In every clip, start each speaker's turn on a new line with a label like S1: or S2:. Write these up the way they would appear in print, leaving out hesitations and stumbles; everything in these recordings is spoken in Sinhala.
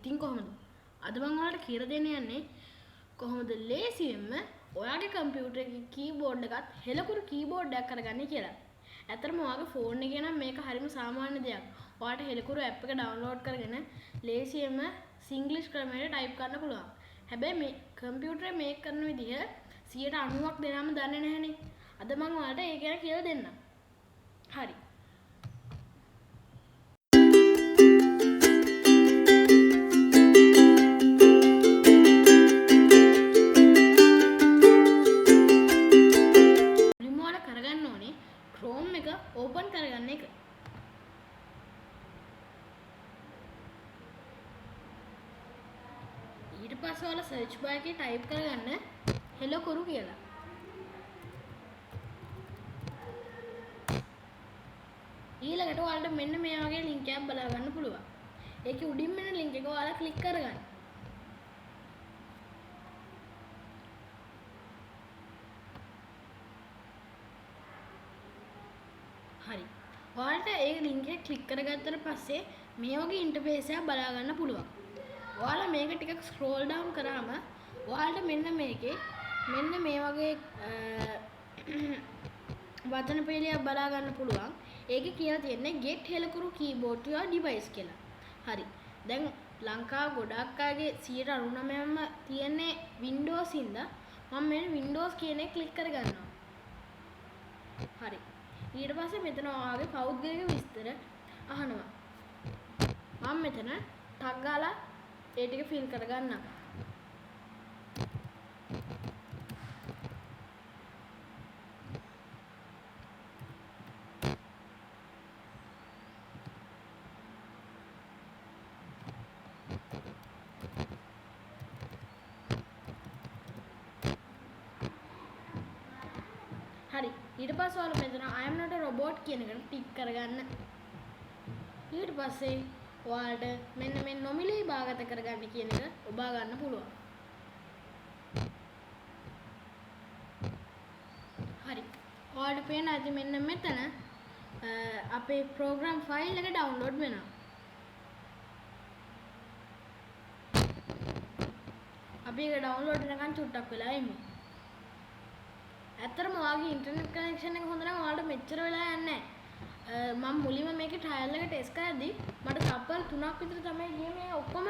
S1: ඉතින් කොහොමද? අද මම ඔයාලට කියලා දෙන්න යන්නේ කොහොමද ලේසියෙන්ම ඔයාගේ කම්පියුටර් එකේ කීබෝඩ් එකත් හෙලකුරු කීබෝඩ් එකක් කරගන්නේ කියලා. ඇත්තටම ඔයාගේ ෆෝන් එකේ නම් මේක හරිම සාමාන්‍ය දෙයක්. ඔයාලට හෙලකුරු ඇප් එක ඩවුන්ලෝඩ් කරගෙන ලේසියෙන්ම සිංග්ලිෂ් ක්‍රමයට ටයිප් කරන්න පුළුවන්. හැබැයි මේ කම්පියුටරේ මේක කරන විදිහ 90%ක් දෙනාම දන්නේ නැහනේ. අද මම ඔයාලට ඒක ගැන කියලා දෙන්නම්. හරි. Chrome එක open කරගන්න එක. ඊට පස්සේ ඔයාලා search bar එකේ type කරගන්න හෙලකුරු කියලා. ඊළඟට ඔයාලට මෙන්න මේ වගේ link එකක් බලා ගන්න පුළුවන්. ඒකේ උඩින් මෙන්න link එක ඔයාලා click කරගන්න. හරි. ඔයාලට ඒ link එක click කරගත්තට පස්සේ මේ වගේ interface එකක් බලා ගන්න පුළුවන්. ඔයාලා මේක ටිකක් scroll down කරාම ඔයාලට මෙන්න මේකේ මෙන්න මේ වගේ වචන පෙළයක් බලා ගන්න පුළුවන්. ඒකේ කියලා තියෙන්නේ get හෙලකුරු keyboard to your device කියලා. හරි. දැන් ලංකාව ගොඩක් අයගේ 99%ම තියෙන්නේ Windows ඉඳලා මම මේ Windows කියන එක click කරගන්නවා. හරි. ඊට පස්සේ මෙතන ඔයාගේ පෞද්ගලික විස්තර අහනවා. මම මෙතන ටග් ගාලා ඒ ටික ෆිල් කරගන්නම්. හරි. ඊට පස්සේ ඔයාලා මෙතන I am not a robot කියන එකට ටික් කරගන්න. ඊට පස්සේ ඔයාලට මෙන්න මේ නොමිලේ භාගත කරගන්න කියන එක ඔබා ගන්න පුළුවන්. හරි. ඔයාලට පේන ඇති මෙන්න මෙතන අපේ program file එක download වෙනවා. අපි ඒක download වෙනකන් චුට්ටක් වෙලා ඉමු. ඇත්තටම ඔයාගේ ඉන්ටර්නෙට් කනෙක්ෂන් එක හොඳ නම් ඔයාලට මෙච්චර වෙලා යන්නේ නැහැ. මම මුලින්ම මේකේ ට්‍රයල් එක ටෙස්ට් කරද්දී මට තප්පර 3ක් විතර තමයි ගියේ මේ ඔක්කොම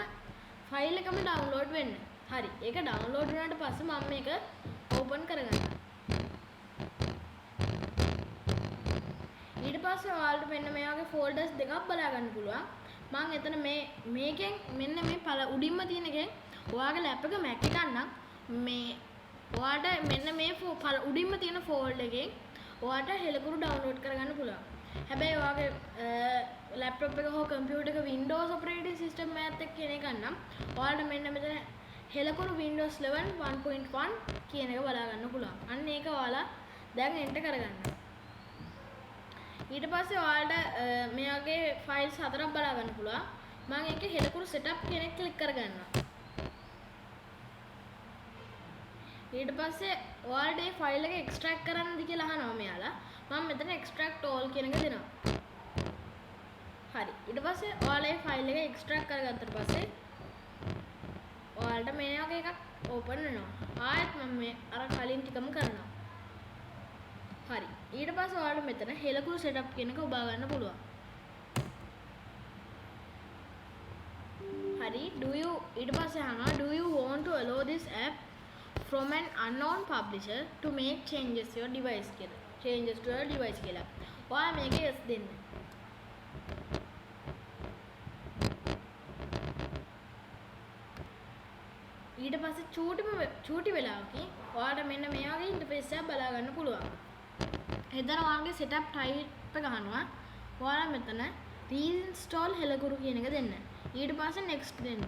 S1: ෆයිල් එකම ඩවුන්ලෝඩ් වෙන්න. හරි. ඒක ඩවුන්ලෝඩ් වුණාට පස්සේ මම මේක ඕපන් කරගන්නවා. ඊට පස්සේ ඔයාලට මෙන්න මේ වගේ ෆෝල්ඩර්ස් දෙකක් බලා ගන්න පුළුවන්. මම එතන මේකෙන් මෙන්න මේ උඩින්ම තියෙන එකෙන් ඔයාගේ ලැප් එක Mac එකක් නම් මේ ඔයාට මෙන්න මේ උඩින්ම තියෙන ෆෝල්ඩර් එකෙන් ඔයාට හෙලකුරු ඩවුන්ලෝඩ් කරගන්න පුළුවන්. හැබැයි ඔයාගේ ලැප්ටොප් එක හෝ කම්පියුටර් එක Windows operating system එකත් එක්ක කියන එක නම් ඔයාලට මෙන්න මෙතන හෙලකුරු Windows 11 1.1 කියන එක බලා ගන්න පුළුවන්. අන්න ඒක ඔයාලා දැන් enter කරගන්න. ඊට පස්සේ ඔයාලට මේ වගේ ෆයිල්ස් 4ක් බලා ගන්න පුළුවන්. මම ඒකේ හෙලකුරු setup කියන එක ක්ලික් කරගන්නවා. ඊට පස්සේ ඔයාලට මේ ෆයිල් එක එක්ස්ට්‍රැක්ට් කරන්නද කියලා අහනවා මෙයාලා. මම මෙතන එක්ස්ට්‍රැක්ට් all කියන එක දෙනවා. හරි. ඊට පස්සේ ඔයාලා මේ ෆයිල් එක එක්ස්ට්‍රැක්ට් කරගත්තට පස්සේ ඔයාලට මේ වගේ එකක් ඕපන් වෙනවා. ආයෙත් මම මේ අර කලින් ටිකම කරනවා. හරි. ඊට පස්සේ ඔයාලට මෙතන හෙලකුරු setup කියන එක ඔබා ගන්න පුළුවන්. හරි. ඊට පස්සේ අහනවා do you want to allow this app from an unknown publisher to make changes to your device කියලා. ඔයා මේක yes දෙන්න. ඊට පස්සේ චූටි වෙලාවකින් ඔයාලට මෙන්න මේ වගේ ඉන්ටර්ෆේස් එකක් බලා ගන්න පුළුවන්. එතන ඔයාගේ setup type එක ගන්නවා. ඔයාලා මෙතන reinstall හෙලකුරු කියන එක දෙන්න. ඊට පස්සේ next දෙන්න.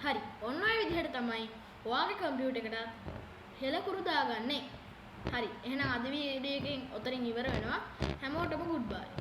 S1: හරි. ඔන්න ඔය විදිහට තමයි ඔයාගේ කම්පියුටර් එකට හෙලකුරු දාගන්නේ. හරි. එහෙනම් අද වීඩියෝ එකෙන් ඔතනින් ඉවර වෙනවා. හැමෝටම good bye.